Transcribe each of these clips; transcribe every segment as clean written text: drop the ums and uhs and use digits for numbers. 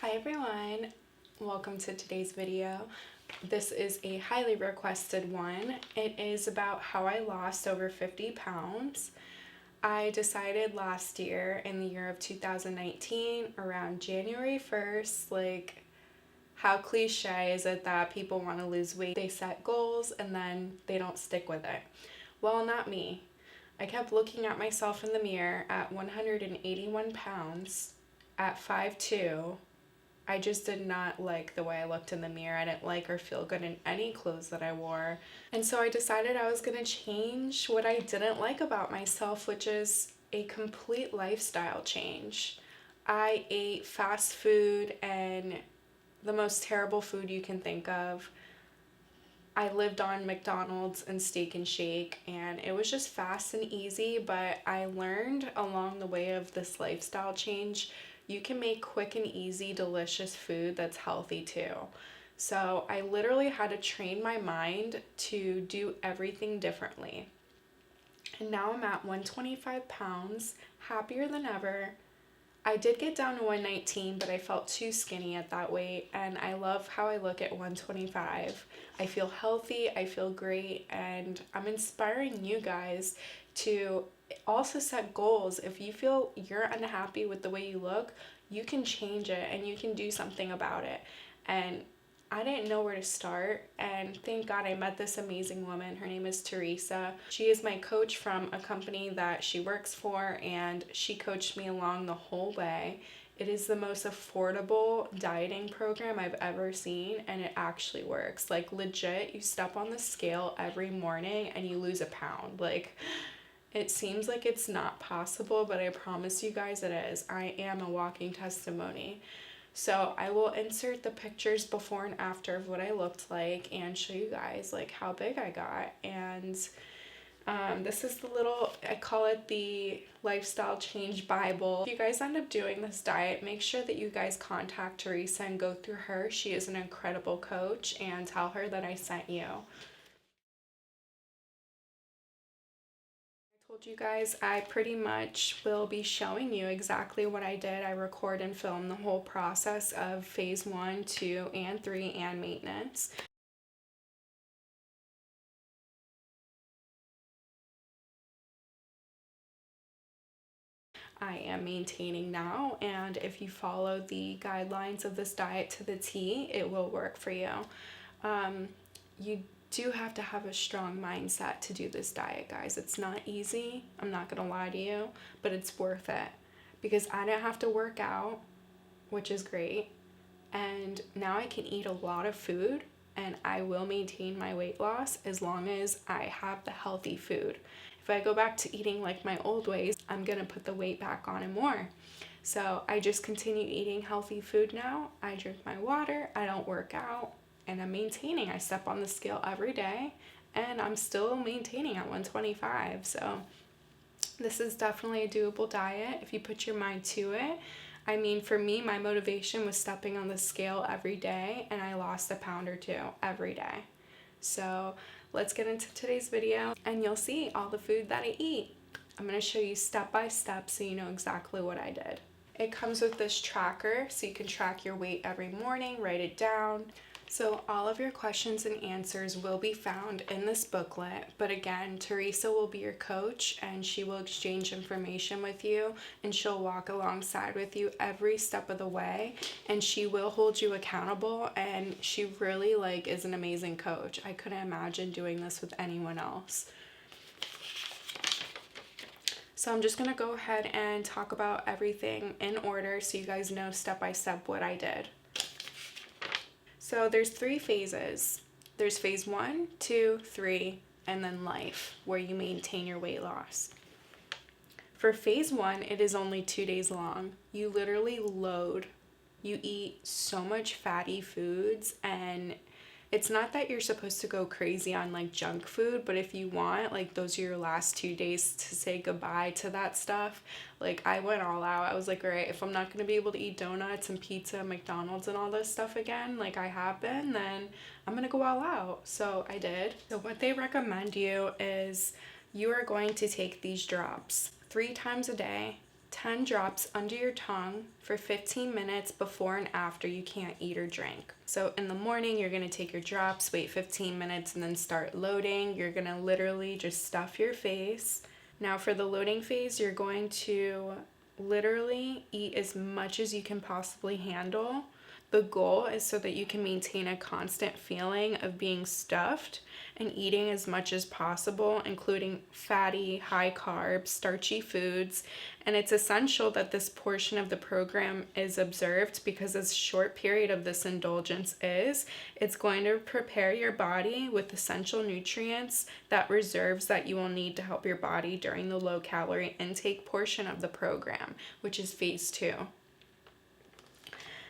Hi everyone, welcome to today's video. This is a highly requested one. It is about how I lost over 50 pounds. I decided last year in the year of 2019 around January 1st, like how cliche is it that people want to lose weight? They set goals and then they don't stick with it. Well, not me. I kept looking at myself in the mirror at 181 pounds at 5'2". I just did not like the way I looked in the mirror. I didn't like or feel good in any clothes that I wore. And so I decided I was gonna change what I didn't like about myself, which is a complete lifestyle change. I ate fast food and the most terrible food you can think of. I lived on McDonald's and Steak and Shake, and it was just fast and easy, but I learned along the way of this lifestyle change, you can make quick and easy, delicious food that's healthy too. So I literally had to train my mind to do everything differently. And now I'm at 125 pounds, happier than ever. I did get down to 119, but I felt too skinny at that weight, and I love how I look at 125. I feel healthy, I feel great, and I'm inspiring you guys to also set goals. If you feel you're unhappy with the way you look, you can change it and you can do something about it. And I didn't know where to start, and thank God I met this amazing woman. Her name is Teresa. She is my coach from a company that she works for, and she coached me along the whole way. It is the most affordable dieting program I've ever seen, and it actually works. Like legit, you step on the scale every morning and you lose a pound. Like, it seems like it's not possible, but I promise you guys it is. I am a walking testimony. So I will insert the pictures before and after of what I looked like and show you guys like how big I got. And this is the little, I call it the lifestyle change Bible. If you guys end up doing this diet, make sure that you guys contact Teresa and go through her. She is an incredible coach, and tell her that I sent you. Told you guys I pretty much will be showing you exactly what I did. I record and film the whole process of phase 1, 2, and 3 and maintenance. I am maintaining now, and if you follow the guidelines of this diet to the T, it will work for you. You do have to have a strong mindset to do this diet, guys. It's not easy, I'm not gonna lie to you, but it's worth it because I didn't have to work out, which is great, and now I can eat a lot of food and I will maintain my weight loss as long as I have the healthy food. If I go back to eating like my old ways, I'm gonna put the weight back on and more. So I just continue eating healthy food now. I drink my water, I don't work out, and I'm maintaining. I step on the scale every day and I'm still maintaining at 125. So this is definitely a doable diet if you put your mind to it. I mean, for me, my motivation was stepping on the scale every day, and I lost a pound or two every day. So let's get into today's video and you'll see all the food that I eat. I'm gonna show you step by step so you know exactly what I did. It comes with this tracker so you can track your weight every morning, write it down. So all of your questions and answers will be found in this booklet, but again, Teresa will be your coach and she will exchange information with you and she'll walk alongside with you every step of the way, and she will hold you accountable, and she really is an amazing coach. I couldn't imagine doing this with anyone else. So I'm just gonna go ahead and talk about everything in order so you guys know step by step what I did. So there's 3 phases. There's phase 1, 2, 3, and then life, where you maintain your weight loss. For phase 1, it is only 2 days long. You literally load. You eat so much fatty foods, and it's not that you're supposed to go crazy on junk food, but if you want, those are your last 2 days to say goodbye to that stuff. I went all out. I was like, all right, if I'm not going to be able to eat donuts and pizza and McDonald's and all this stuff again, like I have been, then I'm going to go all out. So I did. So what they recommend you is you are going to take these drops 3 times a day 10 drops under your tongue for 15 minutes before and after you can't eat or drink. So in the morning, you're gonna take your drops, wait 15 minutes, and then start loading. You're gonna literally just stuff your face. Now for the loading phase, you're going to literally eat as much as you can possibly handle. The goal is so that you can maintain a constant feeling of being stuffed and eating as much as possible, including fatty, high carb, starchy foods. And it's essential that this portion of the program is observed because as short period of this indulgence is, it's going to prepare your body with essential nutrients that reserves that you will need to help your body during the low calorie intake portion of the program, which is phase 2.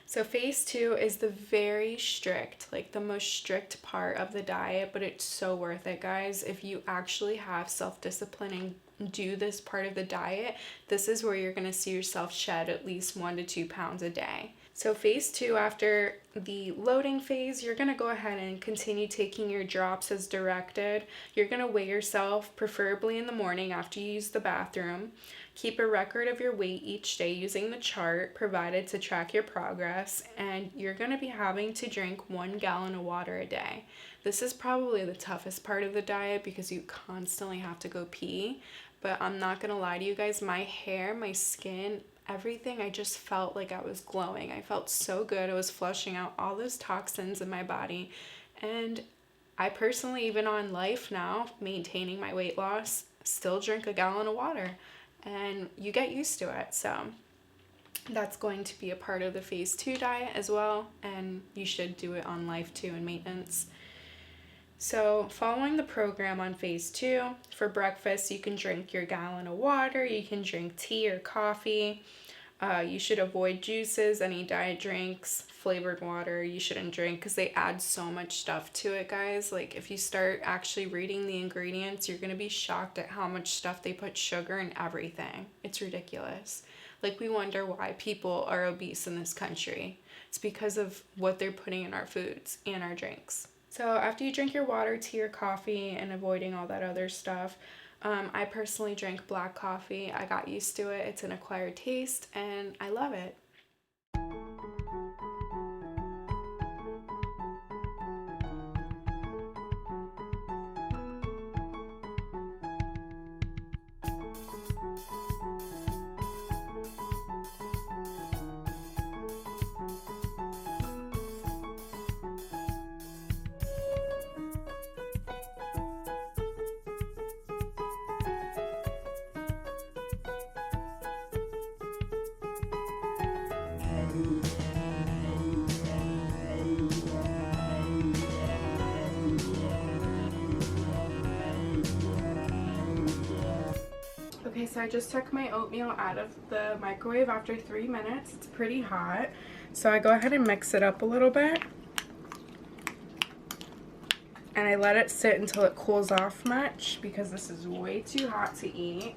So phase 2 is the very strict, like the most strict part of the diet, but it's so worth it, guys. If you actually have self-discipline and do this part of the diet, this is where you're going to see yourself shed at least 1 to 2 pounds a day. So phase 2, after the loading phase, you're going to go ahead and continue taking your drops as directed. You're going to weigh yourself, preferably in the morning after you use the bathroom. Keep a record of your weight each day using the chart provided to track your progress, and you're going to be having to drink 1 gallon of water a day. This is probably the toughest part of the diet because you constantly have to go pee, but I'm not going to lie to you guys, my hair, my skin, everything, I just felt like I was glowing. I felt so good. I was flushing out all those toxins in my body, and I personally, even on life now, maintaining my weight loss, still drink 1 gallon of water. And you get used to it. So that's going to be a part of the phase 2 diet as well, and you should do it on life too in maintenance. So following the program on phase 2, for breakfast you can drink your gallon of water, you can drink tea or coffee. You should avoid juices, any diet drinks, flavored water you shouldn't drink because they add so much stuff to it, guys. Like if you start actually reading the ingredients, you're going to be shocked at how much stuff they put sugar in everything. It's ridiculous. Like we wonder why people are obese in this country. It's because of what they're putting in our foods and our drinks. So after you drink your water, tea, or coffee and avoiding all that other stuff, I personally drink black coffee. I got used to it. It's an acquired taste and I love it. Okay, so I just took my oatmeal out of the microwave after 3 minutes. It's pretty hot. So I go ahead and mix it up a little bit. And I let it sit until it cools off much because this is way too hot to eat.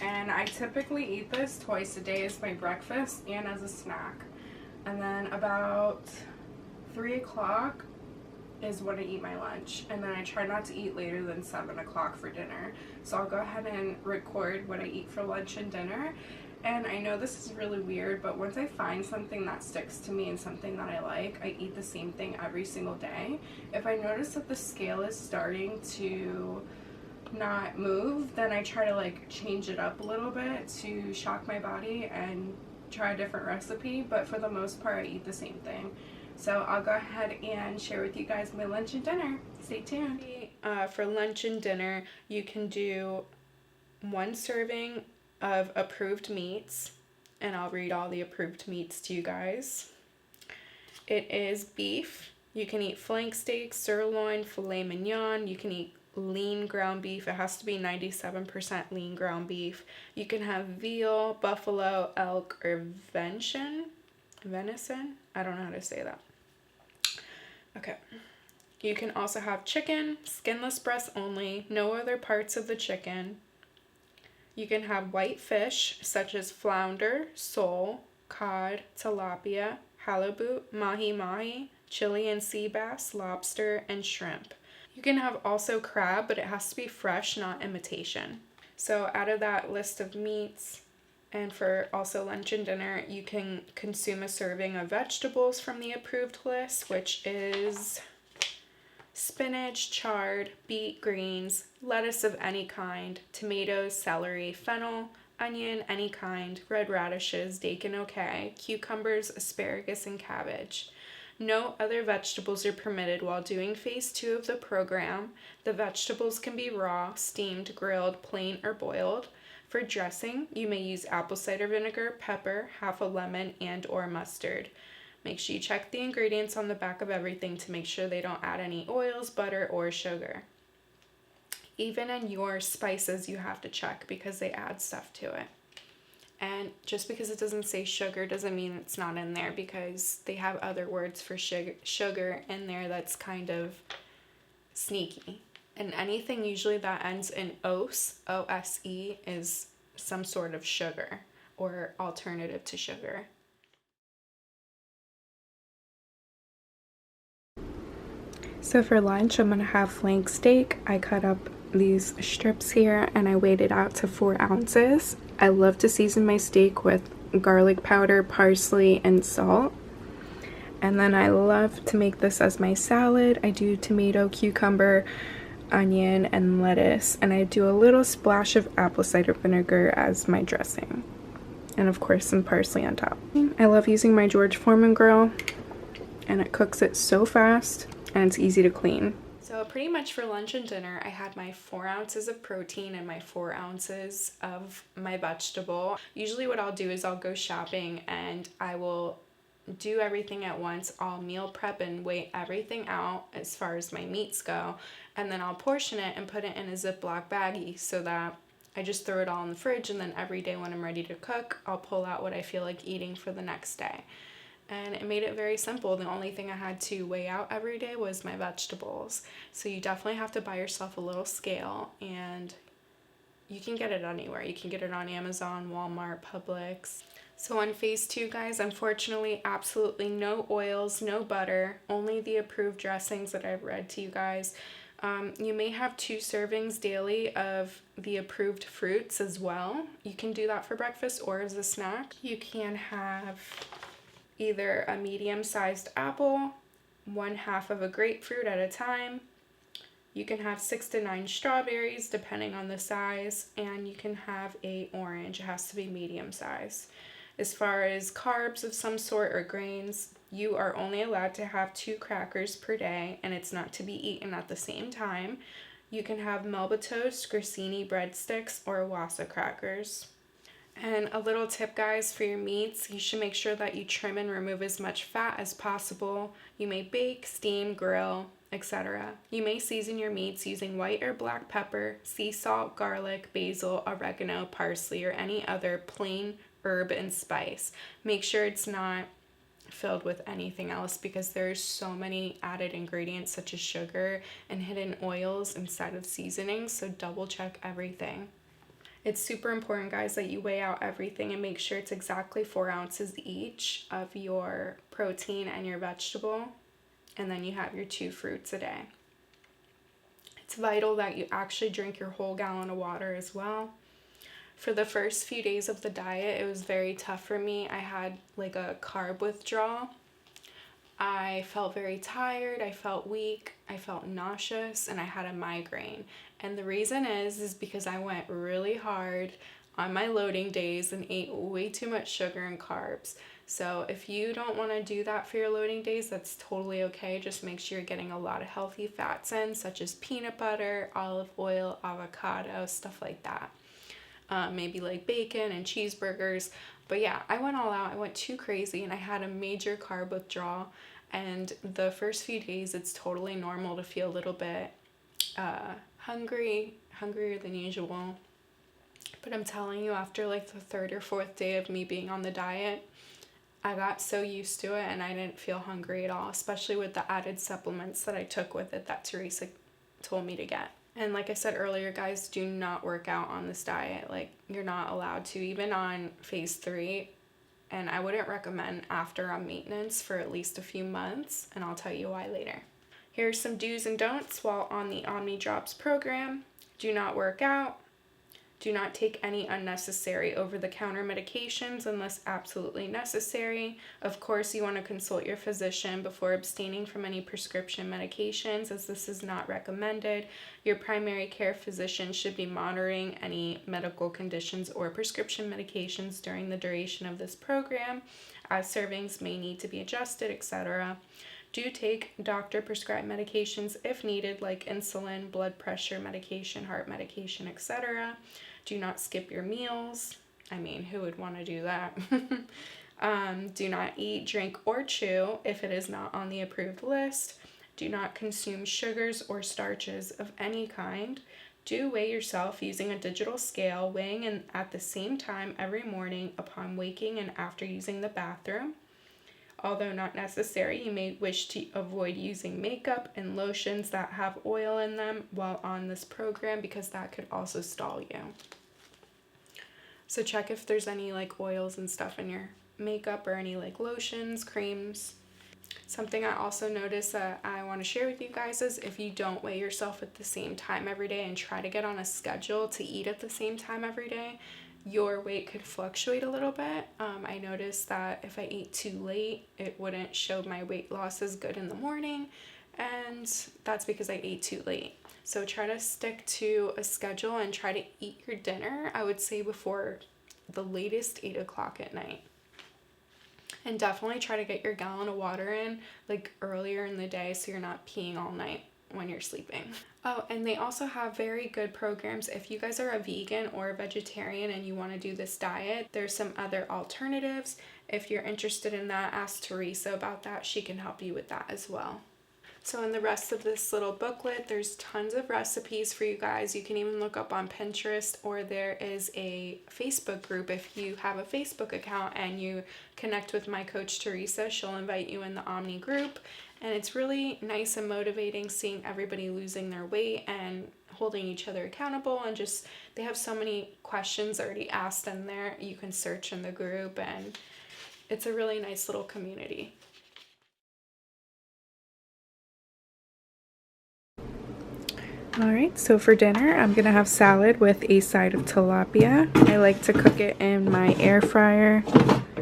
And I typically eat this twice a day as my breakfast and as a snack. And then about 3 o'clock is when I eat my lunch, and then I try not to eat later than 7 o'clock for dinner. So I'll go ahead and record what I eat for lunch and dinner. And I know this is really weird, but once I find something that sticks to me and something that I like, I eat the same thing every single day. If I notice that the scale is starting to not move, then I try to like change it up a little bit to shock my body and try a different recipe, but for the most part I eat the same thing. So I'll go ahead and share with you guys my lunch and dinner. Stay tuned. For lunch and dinner, you can do 1 serving of approved meats, and I'll read all the approved meats to you guys. It is beef. You can eat flank steak, sirloin, filet mignon. You can eat lean ground beef. It has to be 97% lean ground beef. You can have veal, buffalo, elk, or venison. I don't know how to say that. Okay. You can also have chicken, skinless breast only, no other parts of the chicken. You can have white fish such as flounder, sole, cod, tilapia, halibut, mahi-mahi, Chilean sea bass, lobster, and shrimp. You can have also crab, but it has to be fresh, not imitation. So out of that list of meats, And for also lunch and dinner, you can consume a serving of vegetables from the approved list, which is spinach, chard, beet greens, lettuce of any kind, tomatoes, celery, fennel, onion, any kind, red radishes, daikon okay, cucumbers, asparagus, and cabbage. No other vegetables are permitted while doing phase 2 of the program. The vegetables can be raw, steamed, grilled, plain, or boiled. For dressing, you may use apple cider vinegar, pepper, half a lemon, and or mustard. Make sure you check the ingredients on the back of everything to make sure they don't add any oils, butter, or sugar. Even in your spices, you have to check because they add stuff to it. And just because it doesn't say sugar doesn't mean it's not in there, because they have other words for sugar in there that's kind of sneaky. And anything usually that ends in ose, O-S-E, is some sort of sugar or alternative to sugar. So for lunch, I'm gonna have flank steak. I cut up these strips here and I weighed it out to 4 ounces. I love to season my steak with garlic powder, parsley, and salt. And then I love to make this as my salad. I do tomato, cucumber, onion, and lettuce. And I do a little splash of apple cider vinegar as my dressing. And of course some parsley on top. I love using my George Foreman grill, and it cooks it so fast and it's easy to clean. So pretty much for lunch and dinner, I had my 4 ounces of protein and my 4 ounces of my vegetable. Usually what I'll do is I'll go shopping and I will do everything at once. I'll meal prep and weigh everything out as far as my meats go, and then I'll portion it and put it in a Ziploc baggie so that I just throw it all in the fridge, and then every day when I'm ready to cook, I'll pull out what I feel like eating for the next day. And it made it very simple. The only thing I had to weigh out every day was my vegetables. So you definitely have to buy yourself a little scale, and you can get it anywhere. You can get it on Amazon, Walmart, Publix. So on phase 2, guys, unfortunately, absolutely no oils, no butter, only the approved dressings that I've read to you guys. You may have 2 servings daily of the approved fruits as well. You can do that for breakfast or as a snack. You can have either a medium-sized apple, 1/2 of a grapefruit at a time. You can have 6 to 9 strawberries depending on the size, and you can have a orange. It has to be medium size. As far as carbs of some sort or grains, you are only allowed to have 2 crackers per day, and it's not to be eaten at the same time. You can have Melba toast, grissini breadsticks, or Wassa crackers. And a little tip, guys, for your meats, you should make sure that you trim and remove as much fat as possible. You may bake, steam, grill, etc. You may season your meats using white or black pepper, sea salt, garlic, basil, oregano, parsley, or any other plain herb and spice. Make sure it's not filled with anything else, because there's so many added ingredients such as sugar and hidden oils inside of seasonings, so double check everything. It's super important, guys, that you weigh out everything and make sure it's exactly 4 ounces each of your protein and your vegetable, and then you have your 2 fruits a day. It's vital that you actually drink your whole gallon of water as well. For the first few days of the diet, it was very tough for me. I had like a carb withdrawal. I felt very tired, I felt weak, I felt nauseous, and I had a migraine. And the reason is because I went really hard on my loading days and ate way too much sugar and carbs. So if you don't want to do that for your loading days, that's totally okay. Just make sure you're getting a lot of healthy fats in, such as peanut butter, olive oil, avocado, stuff like that. Maybe like bacon and cheeseburgers. But yeah, I went all out. I went too crazy and I had a major carb withdrawal. And the first few days, it's totally normal to feel a little bit hungrier than usual. But I'm telling you, after like the 3rd or 4th day of me being on the diet, I got so used to it and I didn't feel hungry at all, especially with the added supplements that I took with it that Teresa told me to get. And like I said earlier, guys, do not work out on this diet. Like, you're not allowed to, even on phase 3. And I wouldn't recommend after on maintenance for at least a few months. And I'll tell you why later. Here are some do's and don'ts while on the Omni Drops program. Do not work out. Do not take any unnecessary over-the-counter medications unless absolutely necessary. Of course, you want to consult your physician before abstaining from any prescription medications, as this is not recommended. Your primary care physician should be monitoring any medical conditions or prescription medications during the duration of this program, as servings may need to be adjusted, etc. Do take doctor-prescribed medications if needed, like insulin, blood pressure medication, heart medication, etc. Do not skip your meals. I mean, who would want to do that? Do not eat, drink, or chew if it is not on the approved list. Do not consume sugars or starches of any kind. Do weigh yourself using a digital scale, weighing in at the same time every morning upon waking and after using the bathroom. Although not necessary, you may wish to avoid using makeup and lotions that have oil in them while on this program, because that could also stall you. So check if there's any like oils and stuff in your makeup or any like lotions, creams. Something I also noticed that I want to share with you guys is if you don't weigh yourself at the same time every day and try to get on a schedule to eat at the same time every day, your weight could fluctuate a little bit. I noticed that if I ate too late, it wouldn't show my weight loss as good in the morning, and that's because I ate too late. So try to stick to a schedule and try to eat your dinner, I would say, before the latest 8 o'clock at night. And definitely try to get your gallon of water in like earlier in the day so you're not peeing all night when you're sleeping. Oh, and they also have very good programs if you guys are a vegan or a vegetarian and you want to do this diet. There's some other alternatives. If you're interested in that, ask Teresa about that. She can help you with that as well. So in the rest of this little booklet, there's tons of recipes for you guys. You can even look up on Pinterest, or there is a Facebook group. If you have a Facebook account and you connect with my coach Teresa, she'll invite you in the Omni group. And it's really nice and motivating seeing everybody losing their weight and holding each other accountable, and just they have so many questions already asked in there. You can search in the group, and it's a really nice little community. Alright, so for dinner, I'm going to have salad with a side of tilapia. I like to cook it in my air fryer.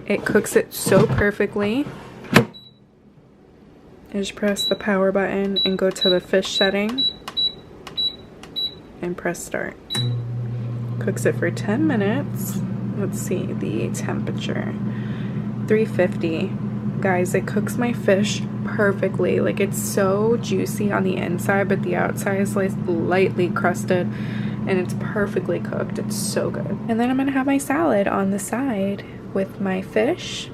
It cooks it so perfectly. I just press the power button and go to the fish setting and press start. Cooks it for 10 minutes. Let's see the temperature. 350. Guys, it cooks my fish perfectly. Like, it's so juicy on the inside, but the outside is like lightly crusted, and it's perfectly cooked. It's so good. And then I'm gonna have my salad on the side with my fish.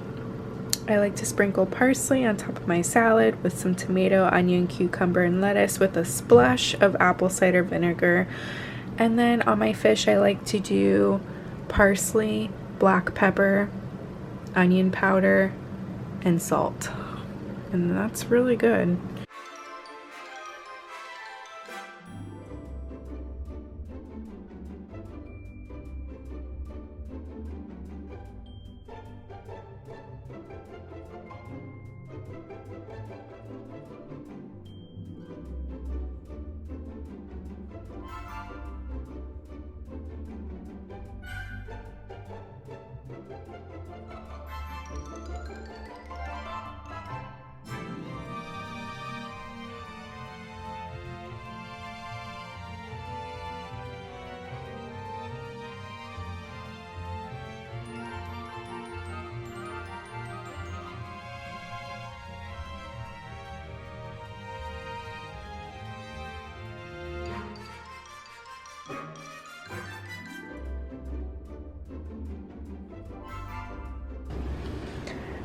I like to sprinkle parsley on top of my salad with some tomato, onion, cucumber, and lettuce with a splash of apple cider vinegar. And then on my fish, I like to do parsley, black pepper, onion powder, and salt. And that's really good.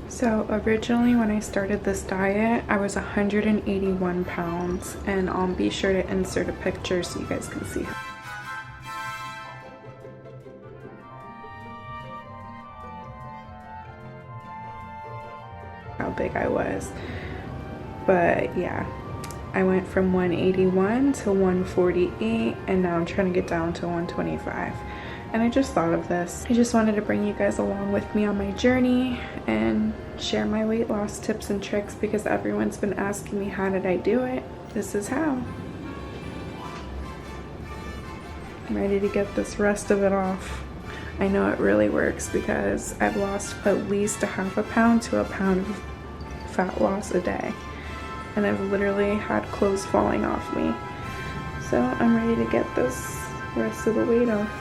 So originally when I started this diet, I was 181 pounds, and I'll be sure to insert a picture so you guys can see how big I was. But yeah, I went from 181 to 148, and now I'm trying to get down to 125. And I just thought of this. I just wanted to bring you guys along with me on my journey and share my weight loss tips and tricks, because everyone's been asking me how did I do it. This is how. I'm ready to get this rest of it off. I know it really works because I've lost at least a half a pound to a pound of fat loss a day. And I've literally had clothes falling off me. So I'm ready to get this rest of the weight off.